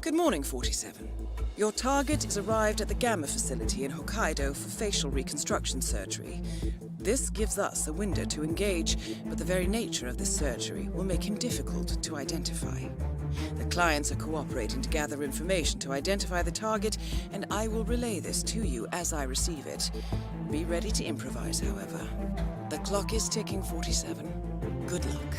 Good morning, 47. Your target is arrived at the Gamma facility in Hokkaido for facial reconstruction surgery. This gives us a window to engage, but the very nature of this surgery will make him difficult to identify. The clients are cooperating to gather information to identify the target, and I will relay this to you as I receive it. Be ready to improvise, however. The clock is ticking, 47. Good luck.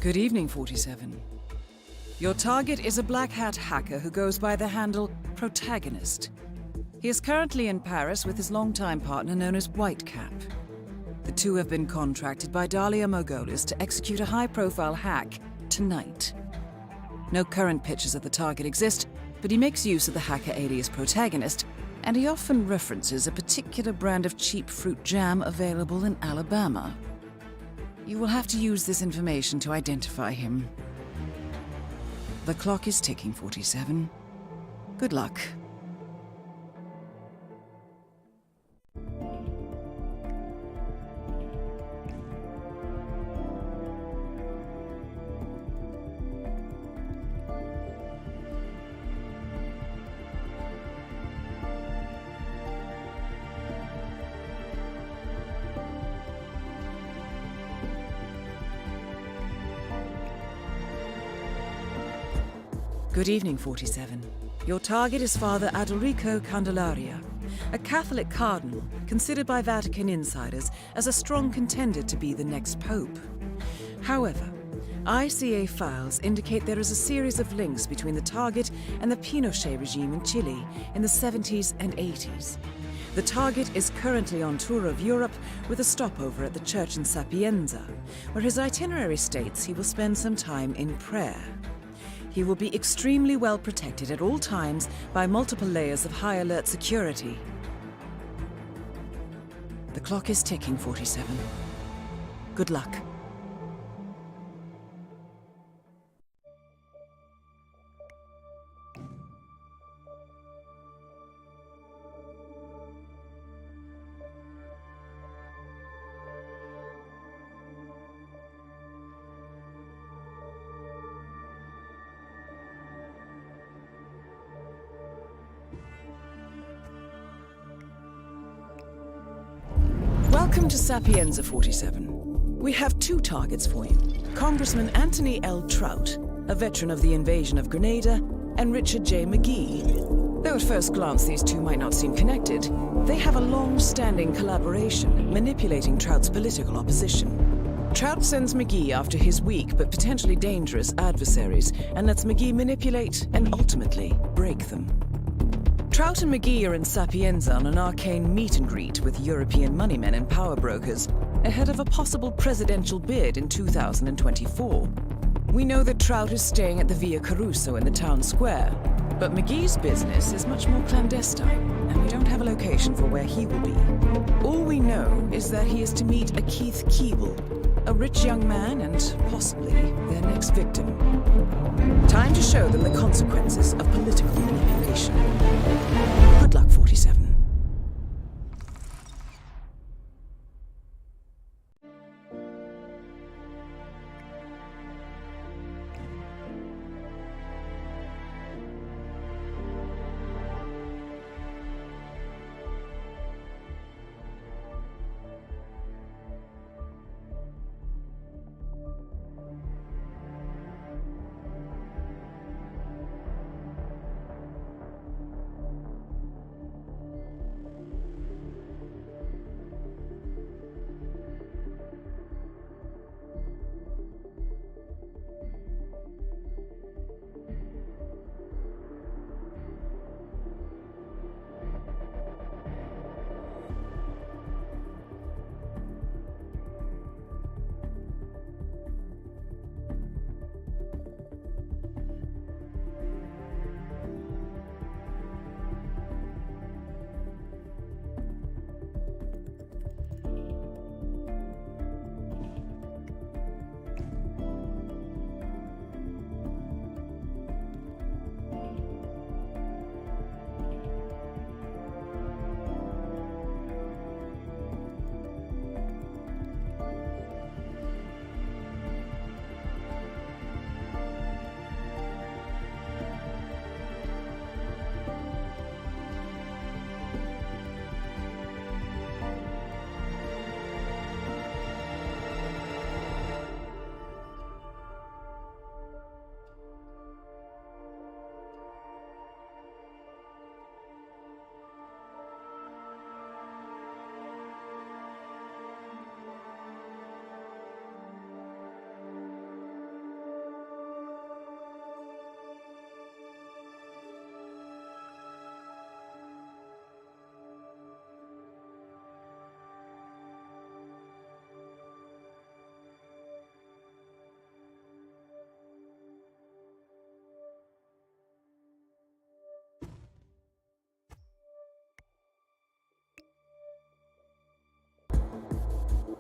Good evening, 47. Your target is a black hat hacker who goes by the handle Protagonist. He is currently in Paris with his longtime partner known as Whitecap. The two have been contracted by Dalia Mogolis to execute a high-profile hack tonight. No current pictures of the target exist, but he makes use of the hacker alias Protagonist, and he often references a particular brand of cheap fruit jam available in Alabama. You will have to use this information to identify him. The clock is ticking, 47. Good luck. Good evening, 47. Your target is Father Adalrico Candelaria, a Catholic cardinal considered by Vatican insiders as a strong contender to be the next pope. However, ICA files indicate there is a series of links between the target and the Pinochet regime in Chile in the 70s and 80s. The target is currently on tour of Europe with a stopover at the church in Sapienza, where his itinerary states he will spend some time in prayer. He will be extremely well protected at all times by multiple layers of high alert security. The clock is ticking, 47. Good luck. Welcome to Sapienza, 47. We have two targets for you. Congressman Anthony L. Trout, a veteran of the invasion of Grenada, and Richard J. McGee. Though at first glance these two might not seem connected, they have a long-standing collaboration manipulating Trout's political opposition. Trout sends McGee after his weak but potentially dangerous adversaries and lets McGee manipulate and ultimately break them. Trout and McGee are in Sapienza on an arcane meet and greet with European moneymen and power brokers ahead of a possible presidential bid in 2024. We know that Trout is staying at the Via Caruso in the town square, but McGee's business is much more clandestine, and we don't have a location for where he will be. All we know is that he is to meet a Keith Keeble, a rich young man and possibly their next victim. Time to show them the consequences of political manipulation. Good luck, 47.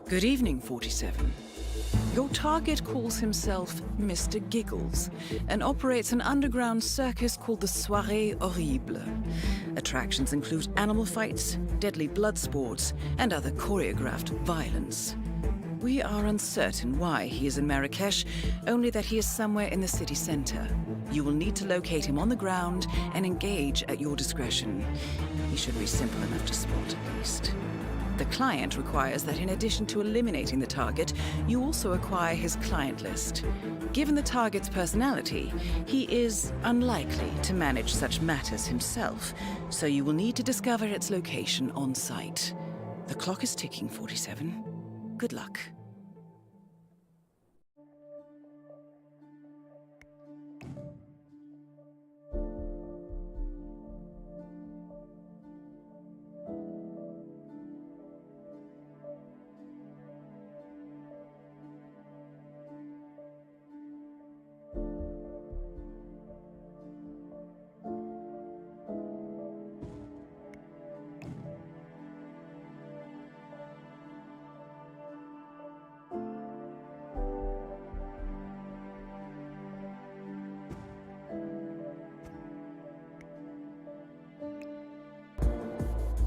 Good evening, 47. Your target calls himself Mr. Giggles and operates an underground circus called the Soirée Horrible. Attractions include animal fights, deadly blood sports, and other choreographed violence. We are uncertain why he is in Marrakesh, only that he is somewhere in the city center. You will need to locate him on the ground and engage at your discretion. He should be simple enough to spot at least. The client requires that in addition to eliminating the target, you also acquire his client list. Given the target's personality, he is unlikely to manage such matters himself, so you will need to discover its location on site. The clock is ticking, 47. Good luck.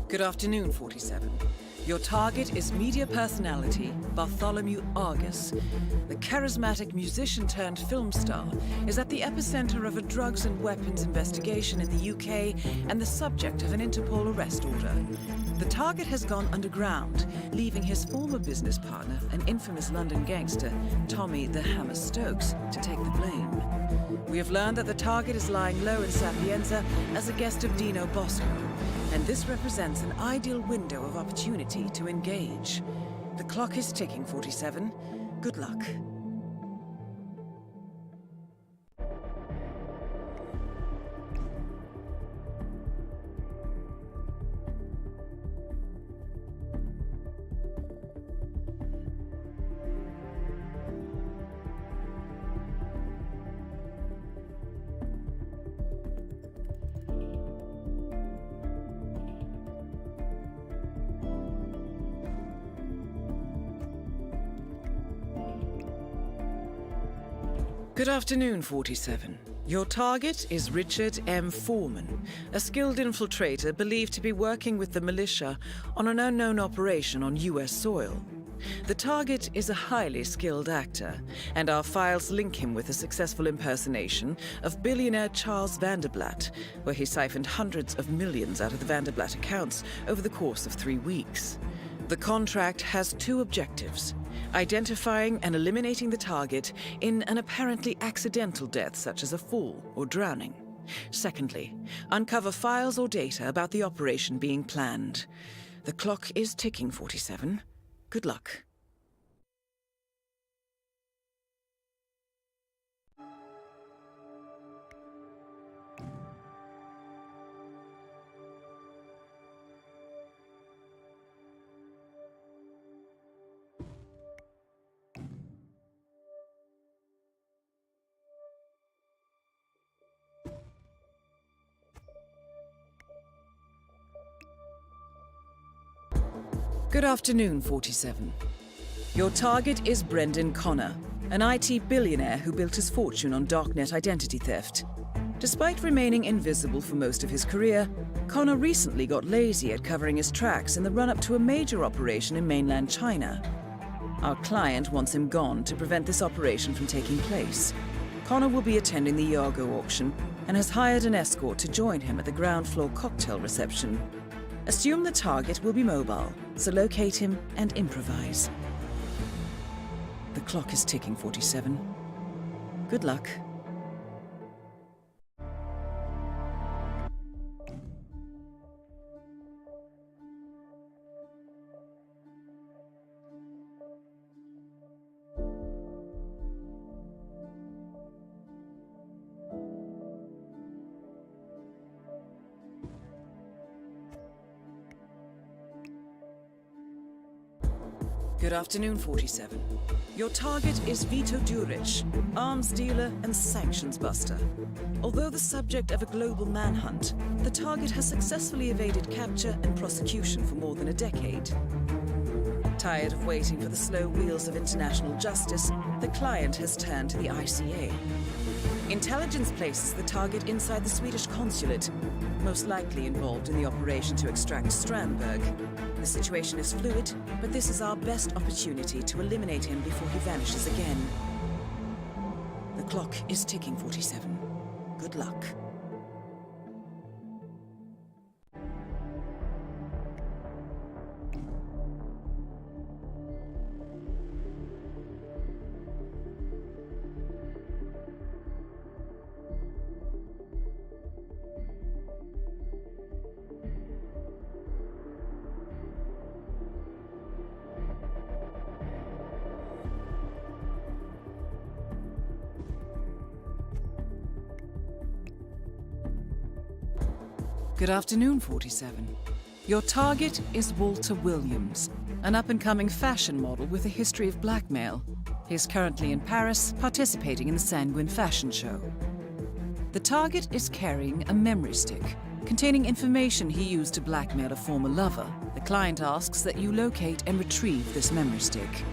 Good afternoon, 47. Your target is media personality Bartholomew Argus. The charismatic musician-turned-film star is at the epicenter of a drugs and weapons investigation in the UK and the subject of an Interpol arrest order. The target has gone underground, leaving his former business partner, an infamous London gangster, Tommy the Hammer Stokes, to take the blame. We have learned that the target is lying low in Sapienza as a guest of Dino Bosco, and this represents an ideal window of opportunity to engage. The clock is ticking, 47. Good luck. Good afternoon, 47. Your target is Richard M. Foreman, a skilled infiltrator believed to be working with the militia on an unknown operation on US soil. The target is a highly skilled actor, and our files link him with a successful impersonation of billionaire Charles Vanderblatt, where he siphoned hundreds of millions out of the Vanderblatt accounts over the course of 3 weeks. The contract has 2 objectives: identifying and eliminating the target in an apparently accidental death such as a fall or drowning. Secondly, uncover files or data about the operation being planned. The clock is ticking, 47. Good luck. Good afternoon, 47. Your target is Brendan Connor, an IT billionaire who built his fortune on darknet identity theft. Despite remaining invisible for most of his career, Connor recently got lazy at covering his tracks in the run-up to a major operation in mainland China. Our client wants him gone to prevent this operation from taking place. Connor will be attending the Iago auction and has hired an escort to join him at the ground floor cocktail reception. Assume the target will be mobile, so locate him and improvise. The clock is ticking, 47. Good luck. Good afternoon, 47. Your target is Vito Duric, arms dealer and sanctions buster. Although the subject of a global manhunt, the target has successfully evaded capture and prosecution for more than a decade. Tired of waiting for the slow wheels of international justice, the client has turned to the ICA. Intelligence places the target inside the Swedish consulate, most likely involved in the operation to extract Strandberg. The situation is fluid, but this is our best opportunity to eliminate him before he vanishes again. The clock is ticking, 47. Good luck. Good afternoon, 47. Your target is Walter Williams, an up-and-coming fashion model with a history of blackmail. He is currently in Paris, participating in the Sanguine fashion show. The target is carrying a memory stick containing information he used to blackmail a former lover. The client asks that you locate and retrieve this memory stick.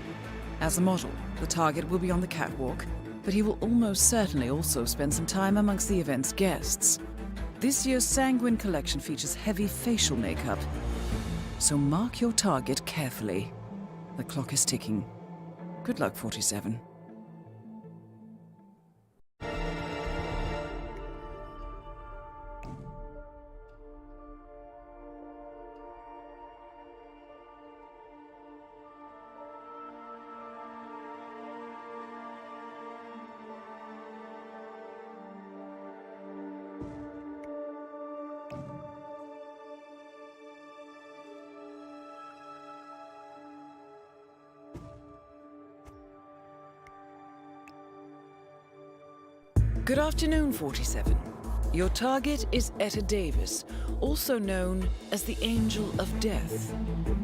As a model, the target will be on the catwalk, but he will almost certainly also spend some time amongst the event's guests. This year's Sanguine collection features heavy facial makeup, so mark your target carefully. The clock is ticking. Good luck, 47. Good afternoon, 47. Your target is Etta Davis, also known as the Angel of Death.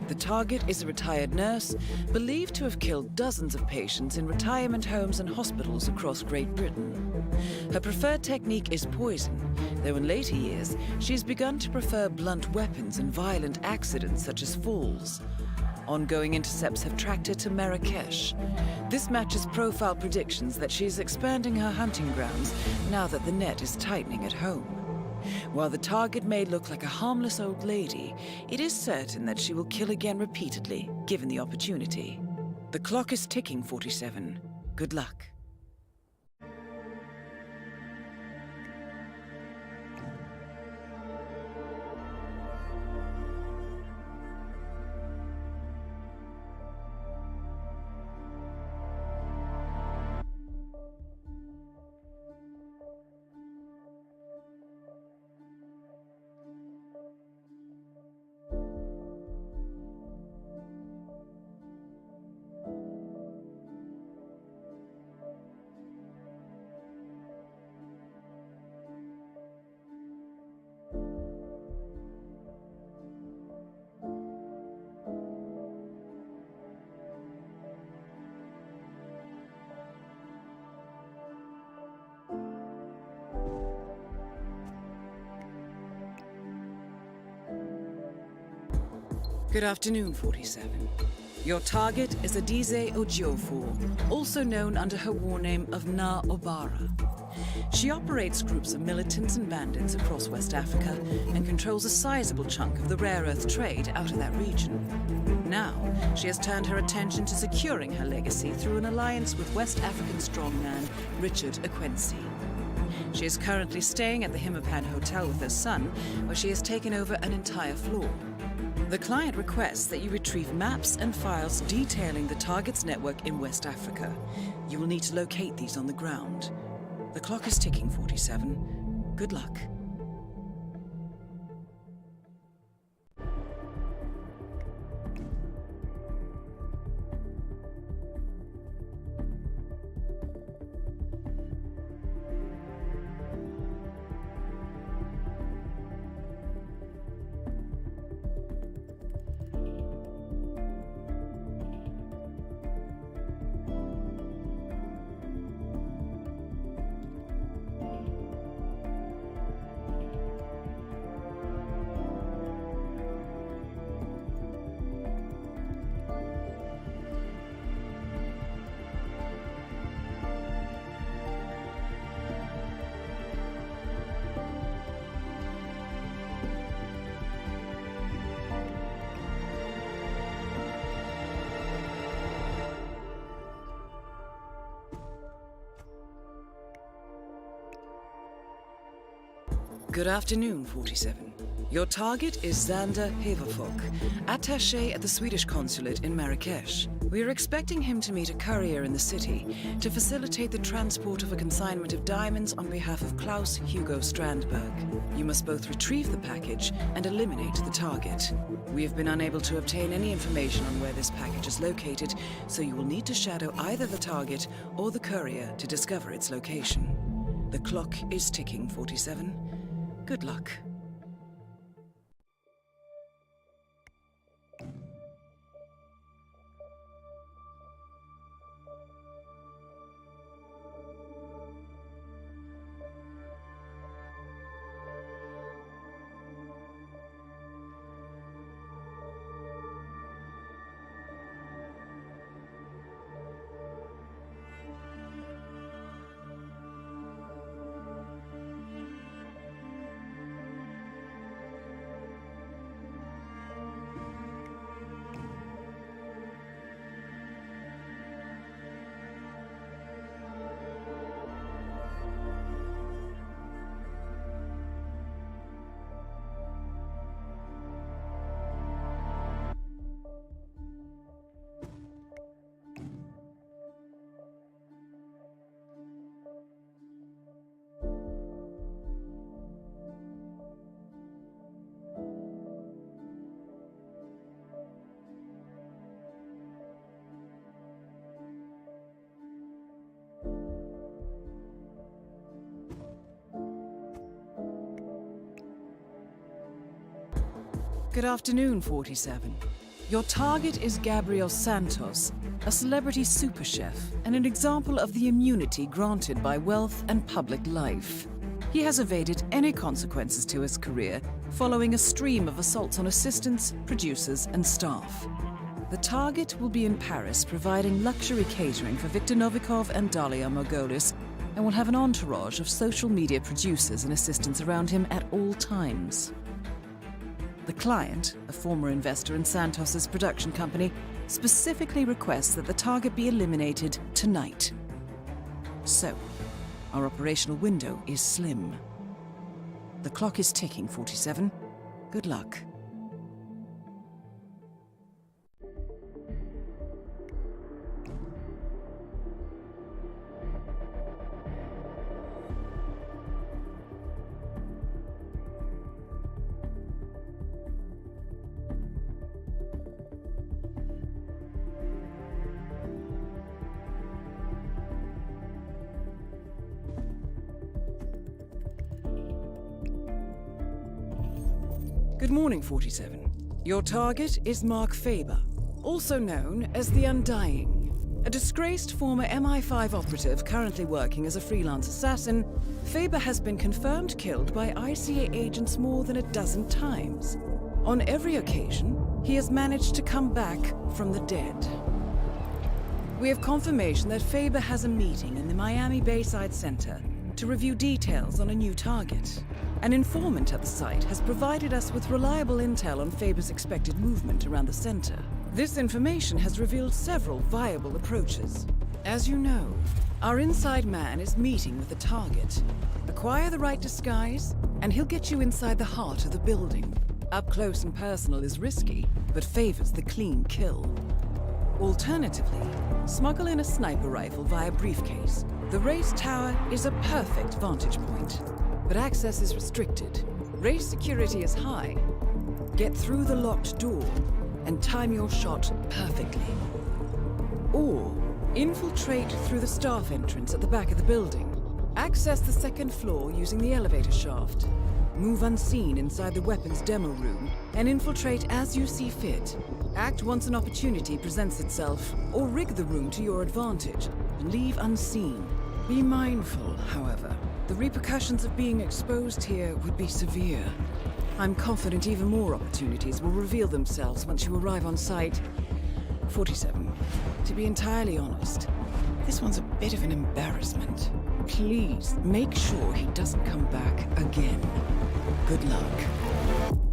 The target is a retired nurse, believed to have killed dozens of patients in retirement homes and hospitals across Great Britain. Her preferred technique is poison, though in later years she has begun to prefer blunt weapons and violent accidents such as falls. Ongoing intercepts have tracked her to Marrakesh. This matches profile predictions that she is expanding her hunting grounds now that the net is tightening at home. While the target may look like a harmless old lady, it is certain that she will kill again repeatedly, given the opportunity. The clock is ticking, 47. Good luck. Good afternoon, 47. Your target is Adize Ojiofor, also known under her war name of Na Obara. She operates groups of militants and bandits across West Africa and controls a sizable chunk of the rare earth trade out of that region. Now, she has turned her attention to securing her legacy through an alliance with West African strongman Richard Akwensi. She is currently staying at the Hitman Hotel with her son, where she has taken over an entire floor. The client requests that you retrieve maps and files detailing the target's network in West Africa. You will need to locate these on the ground. The clock is ticking, 47. Good luck. Good afternoon, 47. Your target is Xander Haverfolk, attaché at the Swedish consulate in Marrakesh. We are expecting him to meet a courier in the city to facilitate the transport of a consignment of diamonds on behalf of Klaus Hugo Strandberg. You must both retrieve the package and eliminate the target. We have been unable to obtain any information on where this package is located, so you will need to shadow either the target or the courier to discover its location. The clock is ticking, 47. Good luck. Good afternoon, 47. Your target is Gabriel Santos, a celebrity super chef and an example of the immunity granted by wealth and public life. He has evaded any consequences to his career following a stream of assaults on assistants, producers, and staff. The target will be in Paris providing luxury catering for Viktor Novikov and Dalia Margolis and will have an entourage of social media producers and assistants around him at all times. The client, a former investor in Santos's production company, specifically requests that the target be eliminated tonight. So, our operational window is slim. The clock is ticking, 47. Good luck. Good morning, 47. Your target is Mark Faber, also known as the Undying. A disgraced former MI5 operative currently working as a freelance assassin, Faber has been confirmed killed by ICA agents more than a dozen times. On every occasion, he has managed to come back from the dead. We have confirmation that Faber has a meeting in the Miami Bayside Center to review details on a new target. An informant at the site has provided us with reliable intel on Faber's expected movement around the center. This information has revealed several viable approaches. As you know, our inside man is meeting with the target. Acquire the right disguise, and he'll get you inside the heart of the building. Up close and personal is risky, but favors the clean kill. Alternatively, smuggle in a sniper rifle via briefcase. The race tower is a perfect vantage point, but access is restricted. Race security is high. Get through the locked door and time your shot perfectly. Or infiltrate through the staff entrance at the back of the building. Access the second floor using the elevator shaft. Move unseen inside the weapons demo room and infiltrate as you see fit. Act once an opportunity presents itself, or rig the room to your advantage and leave unseen. Be mindful, however. The repercussions of being exposed here would be severe. I'm confident even more opportunities will reveal themselves once you arrive on site. 47. To be entirely honest, this one's a bit of an embarrassment. Please make sure he doesn't come back again. Good luck.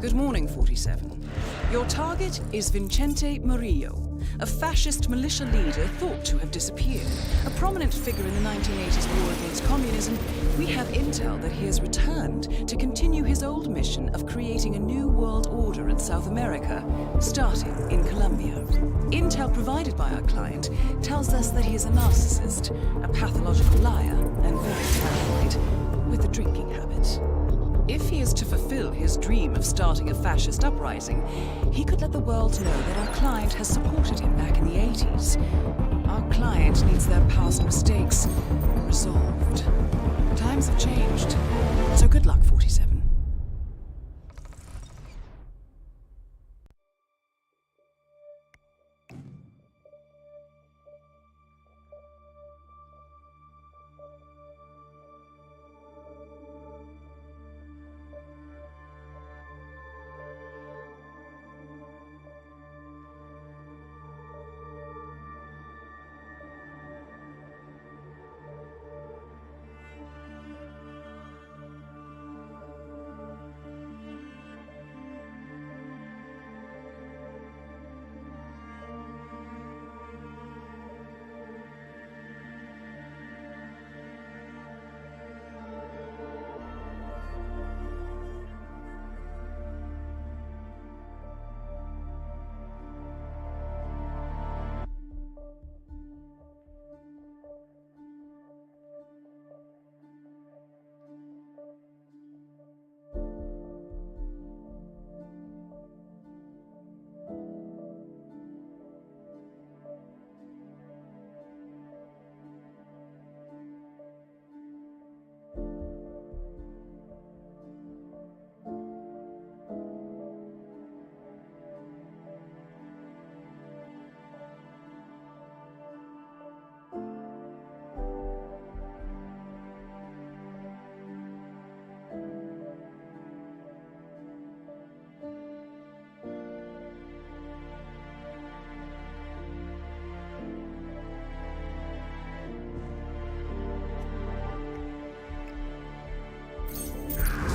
Good morning, 47. Your target is Vincente Murillo, a fascist militia leader thought to have disappeared. A prominent figure in the 1980s war against communism, we have intel that he has returned to continue his old mission of creating a new world order in South America, starting in Colombia. Intel provided by our client tells us that he is a narcissist, a pathological liar, and very paranoid, with a drinking habit. If he is to fulfill his dream of starting a fascist uprising, he could let the world know that our client has supported him back in the 80s. Our client needs their past mistakes resolved. Times have changed, so good luck, 47.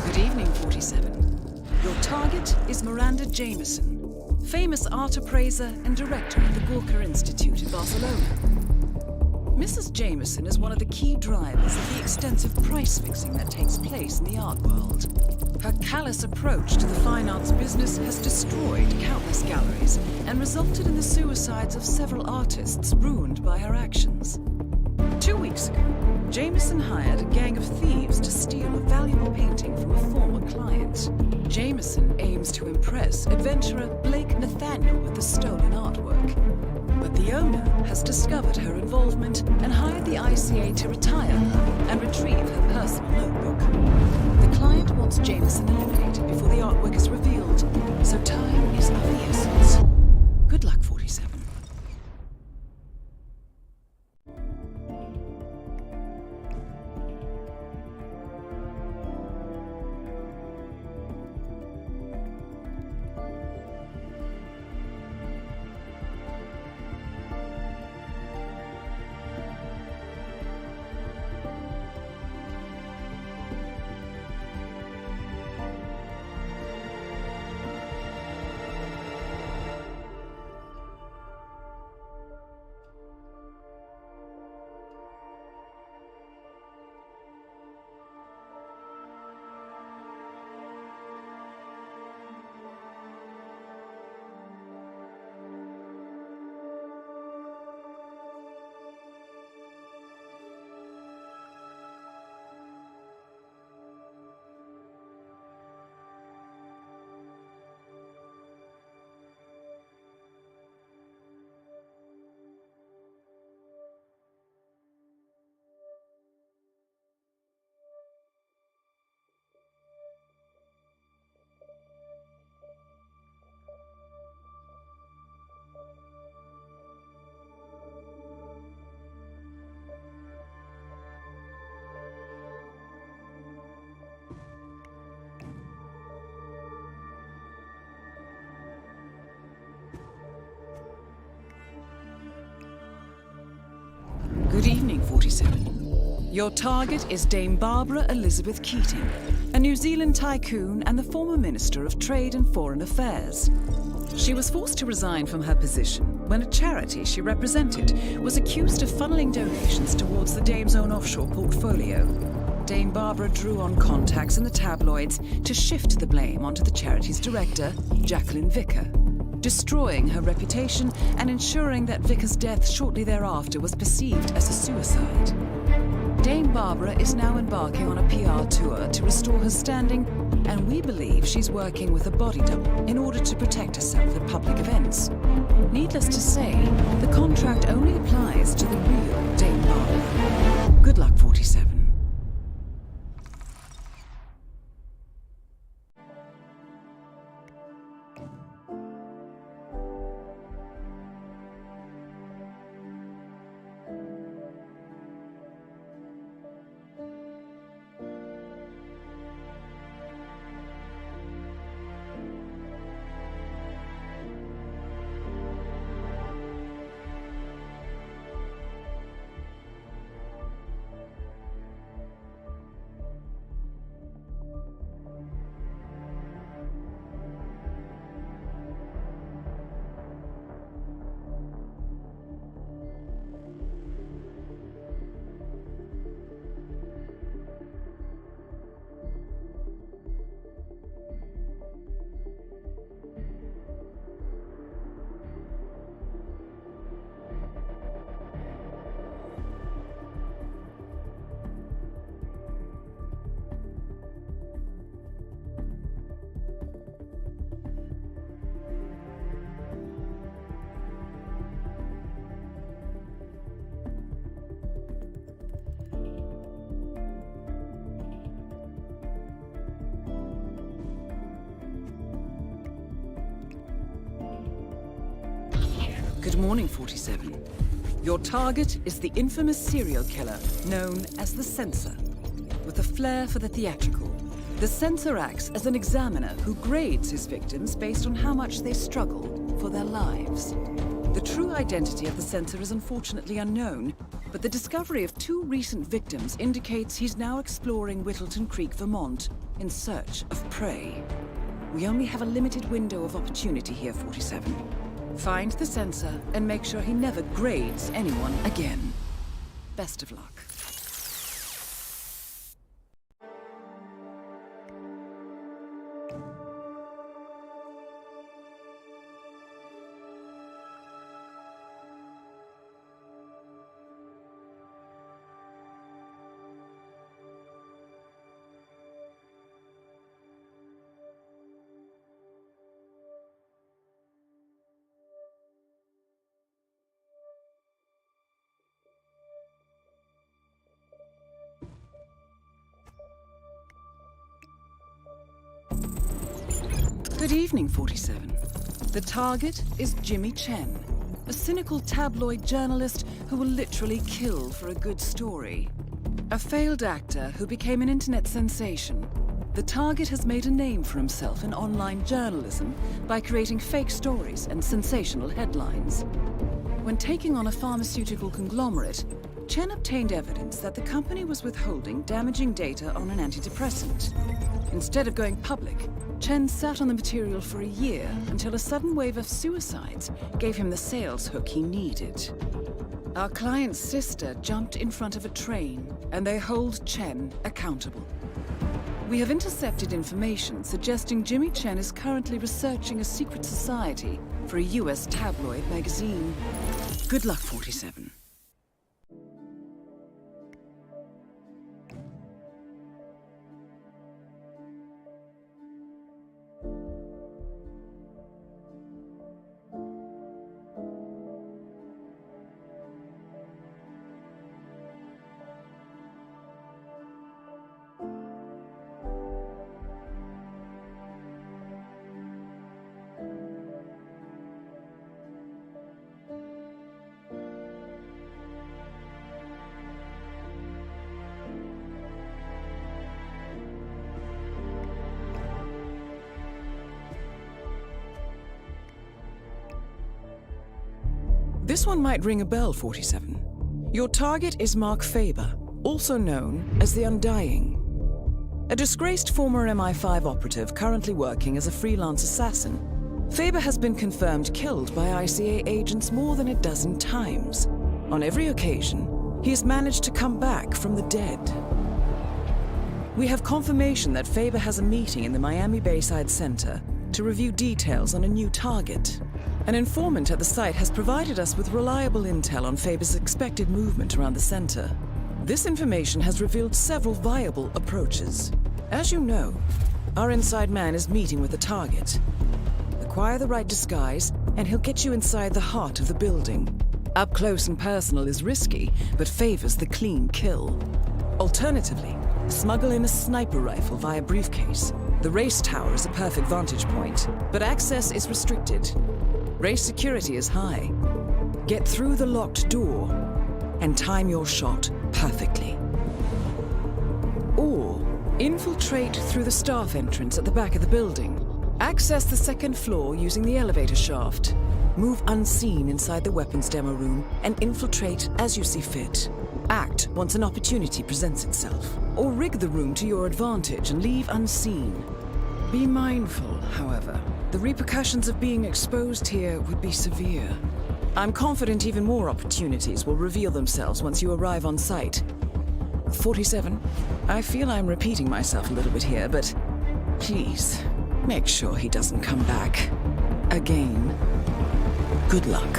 Good evening, 47. Your target is Miranda Jameson, famous art appraiser and director of the Gorka Institute in Barcelona. Mrs. Jameson is one of the key drivers of the extensive price fixing that takes place in the art world. Her callous approach to the fine arts business has destroyed countless galleries and resulted in the suicides of several artists ruined by her actions. 2 weeks weeks ago, Jameson hired a gang of thieves to steal a valuable painting from a former client. Jameson aims to impress adventurer Blake Nathaniel with the stolen artwork. But the owner has discovered her involvement and hired the ICA to retire her and retrieve her personal notebook. The client wants Jameson eliminated before the artwork is revealed, so time is of the essence. Good luck, 47. Good evening, 47. Your target is Dame Barbara Elizabeth Keating, a New Zealand tycoon and the former Minister of Trade and Foreign Affairs. She was forced to resign from her position when a charity she represented was accused of funneling donations towards the Dame's own offshore portfolio. Dame Barbara drew on contacts in the tabloids to shift the blame onto the charity's director, Jacqueline Vicker, destroying her reputation and ensuring that Vicker's death shortly thereafter was perceived as a suicide. Dame Barbara is now embarking on a PR tour to restore her standing, and we believe she's working with a body double in order to protect herself at public events. Needless to say, the contract only applies to the real Dame Barbara. Good luck, 47. Good morning, 47. Your target is the infamous serial killer known as the Censor. With a flair for the theatrical, the Censor acts as an examiner who grades his victims based on how much they struggle for their lives. The true identity of the Censor is unfortunately unknown, but the discovery of 2 recent victims indicates he's now exploring Whittleton Creek, Vermont, in search of prey. We only have a limited window of opportunity here, 47. Find the Censor and make sure he never grades anyone again. Best of luck. Good evening, 47. The target is Jimmy Chen, a cynical tabloid journalist who will literally kill for a good story. A failed actor who became an internet sensation, the target has made a name for himself in online journalism by creating fake stories and sensational headlines. When taking on a pharmaceutical conglomerate, Chen obtained evidence that the company was withholding damaging data on an antidepressant. Instead of going public, Chen sat on the material for a year until a sudden wave of suicides gave him the sales hook he needed. Our client's sister jumped in front of a train, and they hold Chen accountable. We have intercepted information suggesting Jimmy Chen is currently researching a secret society for a US tabloid magazine. Good luck, 47. This one might ring a bell, 47. Your target is Mark Faber, also known as the Undying. A disgraced former MI5 operative currently working as a freelance assassin, Faber has been confirmed killed by ICA agents more than a dozen times. On every occasion, he has managed to come back from the dead. We have confirmation that Faber has a meeting in the Miami Bayside Center to review details on a new target. An informant at the site has provided us with reliable intel on Faber's expected movement around the center. This information has revealed several viable approaches. As you know, our inside man is meeting with the target. Acquire the right disguise, and he'll get you inside the heart of the building. Up close and personal is risky, but favors the clean kill. Alternatively, smuggle in a sniper rifle via briefcase. The race tower is a perfect vantage point, but access is restricted. Race security is high. Get through the locked door and time your shot perfectly. Or infiltrate through the staff entrance at the back of the building. Access the second floor using the elevator shaft. Move unseen inside the weapons demo room and infiltrate as you see fit. Act once an opportunity presents itself. Or rig the room to your advantage and leave unseen. Be mindful, however. The repercussions of being exposed here would be severe. I'm confident even more opportunities will reveal themselves once you arrive on site. 47, I feel I'm repeating myself a little bit here, but please, make sure he doesn't come back again. Good luck.